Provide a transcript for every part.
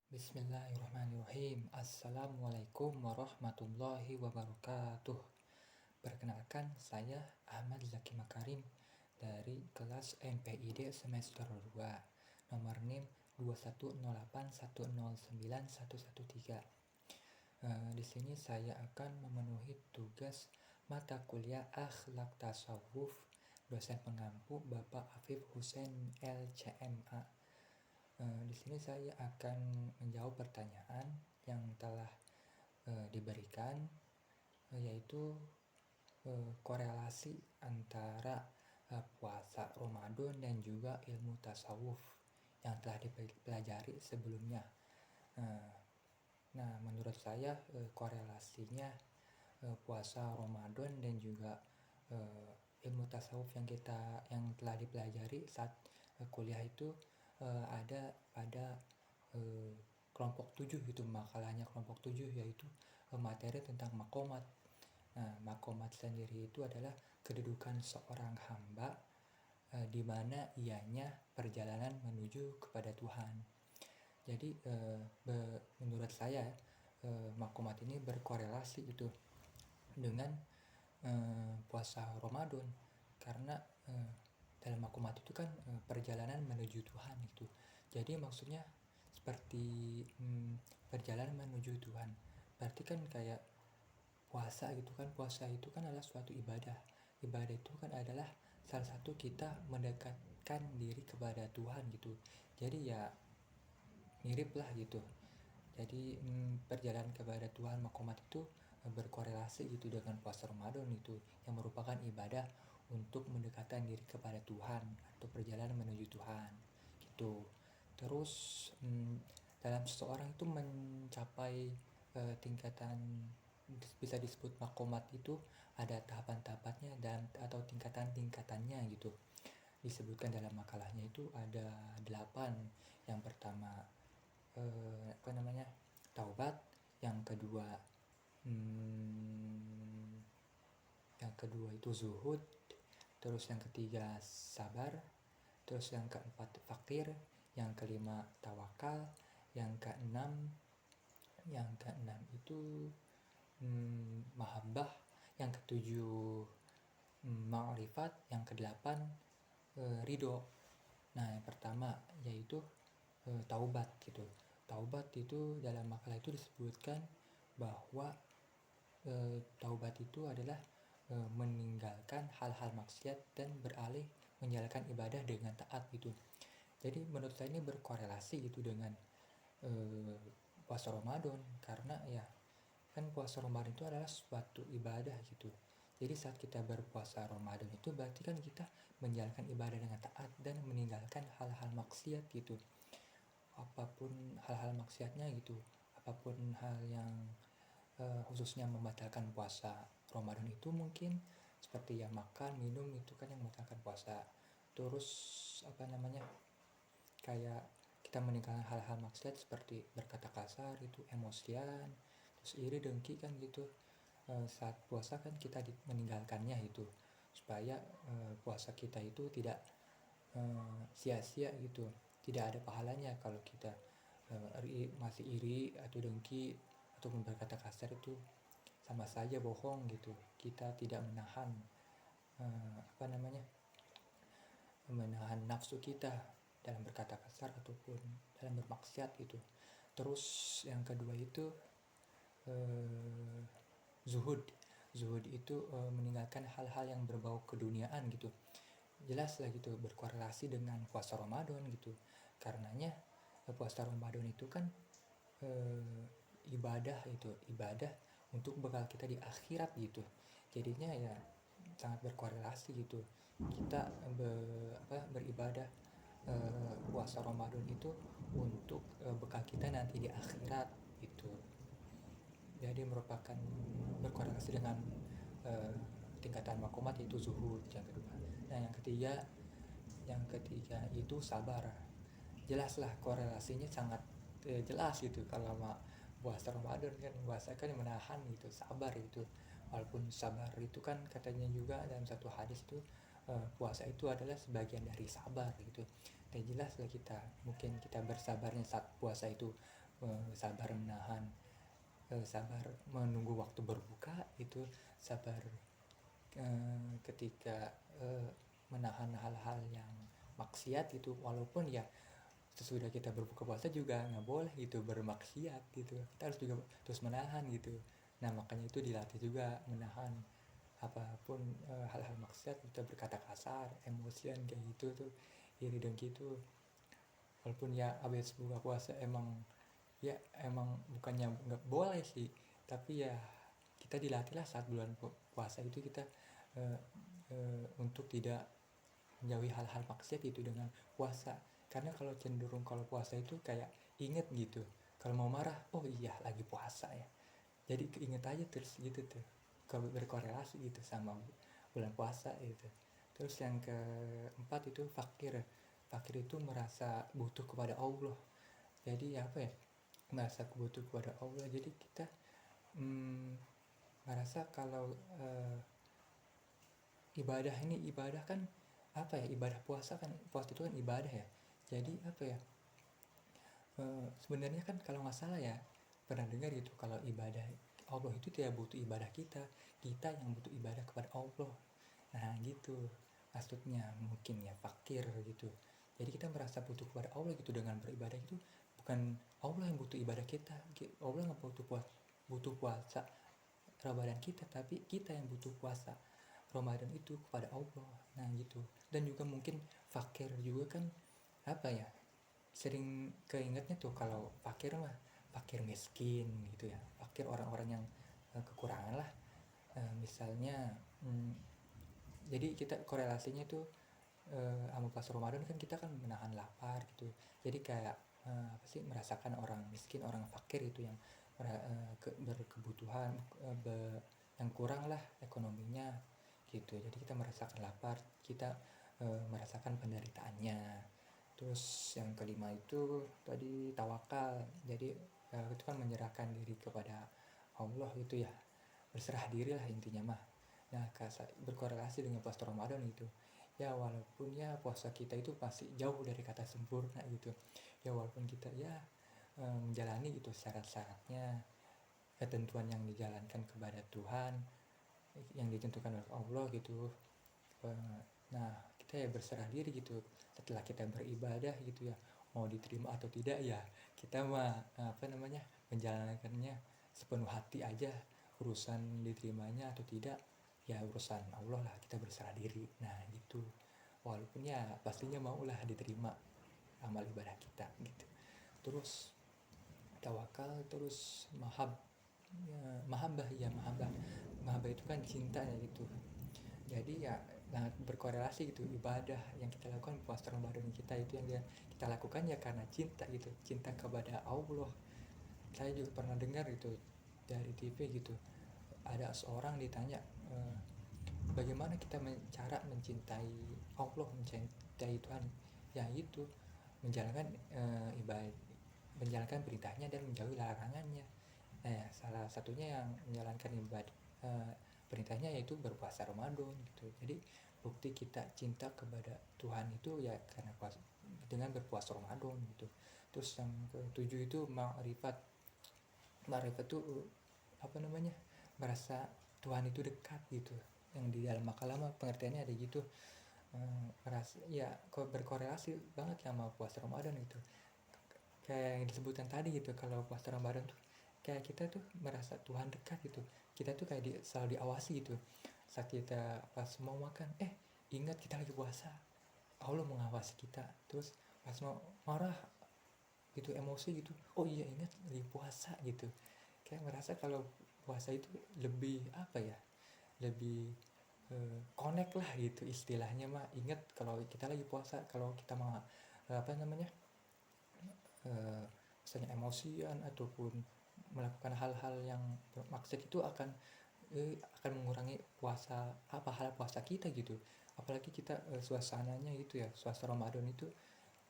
Bismillahirrahmanirrahim. Assalamualaikum warahmatullahi wabarakatuh. Perkenalkan, saya Ahmad Zaki Makarim dari kelas MPID semester 2, nomor NIM 21081091113. Di sini saya akan memenuhi tugas mata kuliah Akhlak Tasawuf dosen pengampu Bapak Afif Hussein LCMA. Di sini saya akan menjawab pertanyaan yang telah diberikan, yaitu korelasi antara puasa Ramadan dan juga ilmu tasawuf yang telah dipelajari sebelumnya. Nah, menurut saya korelasinya puasa Ramadan dan juga ilmu tasawuf yang telah dipelajari saat kuliah itu ada pada kelompok 7 gitu, makalahnya kelompok 7, yaitu materi tentang makomat. Nah, makomat sendiri itu adalah kedudukan seorang hamba di mana ianya perjalanan menuju kepada Tuhan. Jadi menurut saya makomat ini berkorelasi gitu dengan puasa Ramadan, karena dalam makomat itu kan perjalanan menuju Tuhan gitu. Jadi maksudnya seperti perjalanan menuju Tuhan. Berarti kan kayak puasa gitu kan. Puasa itu kan adalah suatu ibadah. Ibadah itu kan adalah salah satu kita mendekatkan diri kepada Tuhan gitu. Jadi ya mirip lah gitu. Jadi perjalanan kepada Tuhan makomat itu berkorelasi gitu dengan puasa Ramadan itu, yang merupakan ibadah untuk mendekatkan diri kepada Tuhan atau perjalanan menuju Tuhan gitu. Terus dalam seseorang itu mencapai tingkatan bisa disebut makomat itu ada tahapan-tahapannya dan atau tingkatan-tingkatannya gitu. Disebutkan dalam makalahnya itu ada 8. Yang pertama taubat, yang kedua itu zuhud, terus yang ketiga sabar, terus yang keempat fakir, yang kelima tawakal, yang keenam itu mahabbah, yang ketujuh ma'rifat, yang kedelapan ridho. Nah, yang pertama yaitu taubat gitu. Taubat itu dalam makalah itu disebutkan bahwa taubat itu adalah meninggalkan hal-hal maksiat dan beralih menjalankan ibadah dengan taat gitu. Jadi menurut saya ini berkorelasi gitu dengan puasa Ramadan, karena ya kan puasa Ramadan itu adalah suatu ibadah gitu. Jadi saat kita berpuasa Ramadan itu berarti kan kita menjalankan ibadah dengan taat dan meninggalkan hal-hal maksiat gitu. Apapun hal-hal maksiatnya gitu, apapun hal yang khususnya membatalkan puasa Ramadan itu mungkin seperti ya makan, minum, itu kan yang membatalkan puasa. Terus kayak kita meninggalkan hal-hal maksiat seperti berkata kasar itu, emosian, terus iri, dengki kan gitu. Saat puasa kan kita meninggalkannya itu supaya puasa kita itu tidak sia-sia gitu, tidak ada pahalanya. Kalau kita masih iri atau dengki atau berkata kasar itu sama saja bohong gitu. Kita tidak menahan menahan nafsu kita dalam berkata kasar ataupun dalam bermaksiat gitu. Terus yang kedua itu zuhud. Zuhud itu meninggalkan hal-hal yang berbau keduniaan gitu. Jelas lah gitu berkorelasi dengan puasa Ramadan gitu. Karenanya puasa Ramadan itu kan ibadah untuk bekal kita di akhirat gitu. Jadinya ya sangat berkorelasi gitu. Kita beribadah puasa Ramadan itu untuk bekal kita nanti di akhirat gitu. Jadi merupakan berkorelasi dengan tingkatan makomat, yaitu zuhud yang kedua. Nah, yang ketiga itu sabar. Jelaslah korelasinya sangat jelas gitu. Kalau puasa Ramadan kan puasa kan menahan gitu, sabar itu. Walaupun sabar itu kan katanya juga dalam satu hadis itu puasa itu adalah sebagian dari sabar gitu. Dan jelaslah mungkin kita bersabarnya saat puasa itu sabar menahan, sabar menunggu waktu berbuka itu, sabar ketika menahan hal-hal yang maksiat gitu, walaupun ya sesudah kita berbuka puasa juga nggak boleh gitu bermaksiat gitu, kita harus juga terus menahan gitu. Nah makanya itu dilatih juga menahan apapun hal-hal maksiat, kita berkata kasar, emosian kayak gitu tuh, iri dengki gitu. Walaupun ya abis buka puasa emang bukannya nggak boleh sih, tapi ya kita dilatih lah saat bulan puasa itu kita uh, untuk tidak menjauhi hal-hal maksiat itu dengan puasa. Karena kalau cenderung kalau puasa itu kayak inget gitu, kalau mau marah oh iya lagi puasa ya, jadi keinget aja terus gitu tuh, kalau berkorelasi gitu sama bulan puasa itu. Terus yang keempat itu fakir. Fakir itu merasa butuh kepada Allah, jadi apa ya, merasa butuh kepada Allah, jadi kita merasa kalau ibadah kan apa ya, ibadah puasa kan, puasa itu kan ibadah ya. Jadi apa ya, sebenarnya kan kalau nggak salah ya, pernah dengar gitu kalau ibadah Allah itu tidak butuh ibadah kita, kita yang butuh ibadah kepada Allah. Nah gitu maksudnya, mungkin ya fakir gitu. Jadi kita merasa butuh kepada Allah gitu dengan beribadah itu, bukan Allah yang butuh ibadah kita, Allah nggak butuh puasa Ramadan kita, tapi kita yang butuh puasa Ramadan itu kepada Allah. Nah gitu. Dan juga mungkin fakir juga kan apa ya, sering keingetnya tuh kalau fakir mah fakir miskin gitu ya, fakir orang-orang yang kekurangan lah. Misalnya jadi kita korelasinya tuh sama pas Ramadan kan kita kan menahan lapar gitu, jadi kayak apa sih, merasakan orang miskin, orang fakir itu yang berkebutuhan, yang kurang lah ekonominya gitu, jadi kita merasakan lapar, kita merasakan penderitaannya. Terus yang kelima itu tadi tawakal, jadi itu kan menyerahkan diri kepada Allah gitu ya, berserah diri lah intinya mah. Nah berkorelasi dengan puasa Ramadan gitu ya, walaupun ya puasa kita itu masih jauh dari kata sempurna gitu ya, walaupun kita ya menjalani gitu syarat-syaratnya, ketentuan yang dijalankan kepada Tuhan yang ditentukan oleh Allah gitu. Nah kita ya berserah diri gitu, setelah kita beribadah gitu ya, mau diterima atau tidak ya kita mah apa namanya, menjalankannya sepenuh hati aja, urusan diterimanya atau tidak ya urusan Allah lah, kita berserah diri. Nah gitu, walaupun ya pastinya maulah diterima amal ibadah kita gitu. Terus tawakal, terus mahabbah ya, mahabbah itu kan cinta ya gitu. Jadi ya sangat berkorelasi gitu, ibadah yang kita lakukan puasa Ramadan kita itu yang kita lakukan ya karena cinta gitu, cinta kepada Allah. Saya juga pernah dengar gitu dari TV gitu, ada seorang ditanya bagaimana kita cara mencintai Allah, mencintai Tuhan, ya itu menjalankan ibadah, menjalankan perintahnya dan menjauhi larangannya. Salah satunya yang menjalankan ibadah perintahnya yaitu berpuasa Ramadan gitu. Jadi bukti kita cinta kepada Tuhan itu ya karena dengan berpuasa Ramadan gitu. Terus yang ketujuh itu ma'rifat. Ma'rifat itu apa namanya, merasa Tuhan itu dekat gitu, yang di dalam makalah mah pengertiannya ada gitu. Merasa ya kok berkorelasi banget sama puasa Ramadan gitu, kayak yang disebutkan tadi gitu, kalau puasa Ramadan tuh kayak kita tuh merasa Tuhan dekat gitu, kita tuh kayak selalu diawasi gitu. Saat kita pas mau makan, ingat kita lagi puasa, Allah mengawasi kita. Terus pas mau marah gitu, emosi gitu, oh iya ingat lagi puasa gitu. Kayak merasa kalau puasa itu lebih apa ya, lebih connect lah gitu istilahnya mah, ingat kalau kita lagi puasa, kalau kita mau apa namanya, misalnya emosian ataupun melakukan hal-hal yang maksud itu akan mengurangi puasa, pahala puasa kita gitu. Apalagi kita suasananya gitu ya, suasana Ramadan itu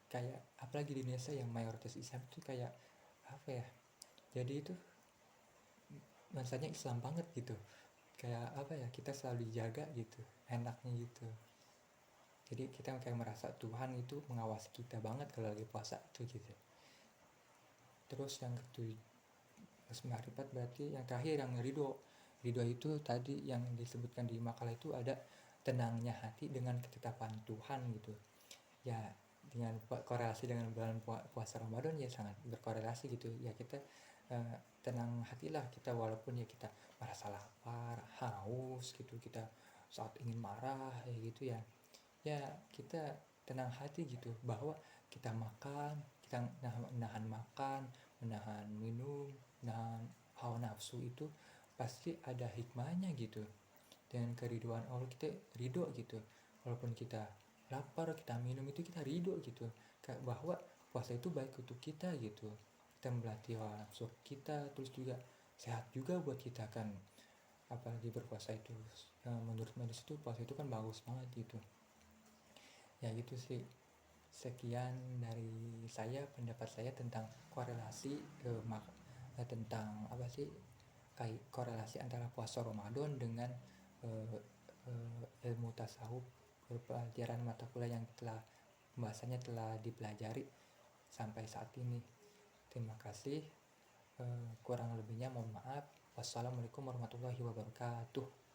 kayak apalagi di Indonesia yang mayoritas Islam itu kayak apa ya, jadi itu nuansanya Islam banget gitu, kayak apa ya, kita selalu dijaga gitu, enaknya gitu. Jadi kita kayak merasa Tuhan itu mengawasi kita banget kalau lagi puasa tuh gitu. Terus yang marifat berarti yang terakhir yang ridho. Ridho itu tadi yang disebutkan di makalah itu ada tenangnya hati dengan ketetapan Tuhan gitu. Ya dengan korelasi dengan bulan puasa Ramadan ya sangat berkorelasi gitu. Ya kita tenang hatilah kita, walaupun ya kita merasa lapar, haus gitu, kita saat ingin marah ya gitu ya. Ya kita tenang hati gitu, bahwa kita makan, kita menahan makan, menahan minum, menahan hawa nafsu itu pasti ada hikmahnya gitu. Dengan keriduan Allah kita ridho gitu, walaupun kita lapar kita minum itu kita ridho gitu, kayak bahwa puasa itu baik untuk kita gitu, kita melatih hawa nafsu kita, terus juga sehat juga buat kita kan, apalagi berpuasa itu menurut medis itu puasa itu kan bagus banget gitu. Ya gitu sih, sekian dari saya, pendapat saya tentang korelasi tentang apa sih korelasi antara puasa Ramadan dengan ilmu tasawuf, pelajaran mata kuliah yang telah pembahasannya telah dipelajari sampai saat ini. Terima kasih, kurang lebihnya mohon maaf. Wassalamualaikum warahmatullahi wabarakatuh.